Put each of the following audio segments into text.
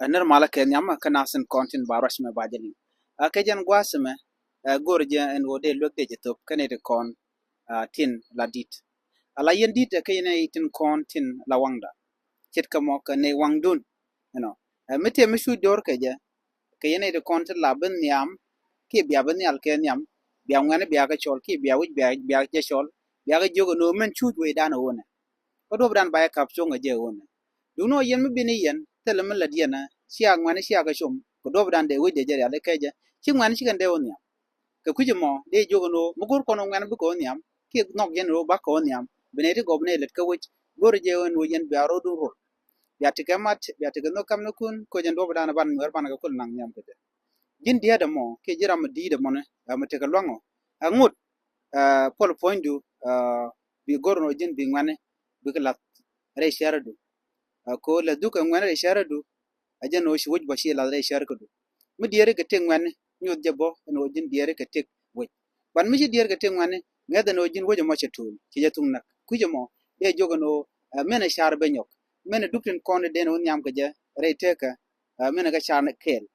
Normal ke nyama kana sin kontin barosh me bajali ke jan gwasme gorje en wode lokde jetop kane de kon tin ladit ala yen dit ke ne tin kon tin lawangda chet kamo ke ne wangdun you know mete mishu dor ke je ke ne de kon tin laben nyam ke biya ben yal ke nyam biya ngane biya ga chol ke biya wi biya je chol biya ga jogo no men chu we dan wona ko do bran ba kap chonga je wona duno yen mi bini yen tele min la diena siag ngwane siag a chum ko do bran de wije jere ale keje chi ngwan chi kan de onya ke kuje mo de jogo no mugur kono ngwan bu ko nyam ki nok yen ro ba ko nyam bene de gobne let ka wich gor je won wo yen biaro du ro ya te kamat ya te no kam no kun ko jen do bran ban mer ban ga kul nang nyam kete jin dia de mo ke jira ma di de mo ne ma te ka longo angut pol pointu bi gor no jin bi ngwane bi ka lat re sharadu ko la duka ngwane re sharadu ajan no shi wuj bashi la re shar kudu mi diere ke ting wan nyot jabo no jin diere ke tik wuj ban mi diere ke ting wan ngada no jin wuj mo chatul ci jatung nak kuje mo de jogo no mena shar benyok mena dukten kon de no nyam ke je re teka mena ga shar na kel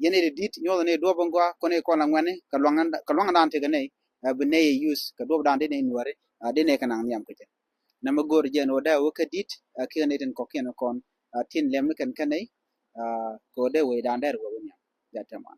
yene de dit nyodo ne do bangwa kone ko la ngwane ka longa dan te ne be ne use ka do dan de ne nuare de ne kana nyam ke je na magor je no da wo ka dit ke ne den ko ken kon tin lem ken kanai ko de we dan der go nya ya tamam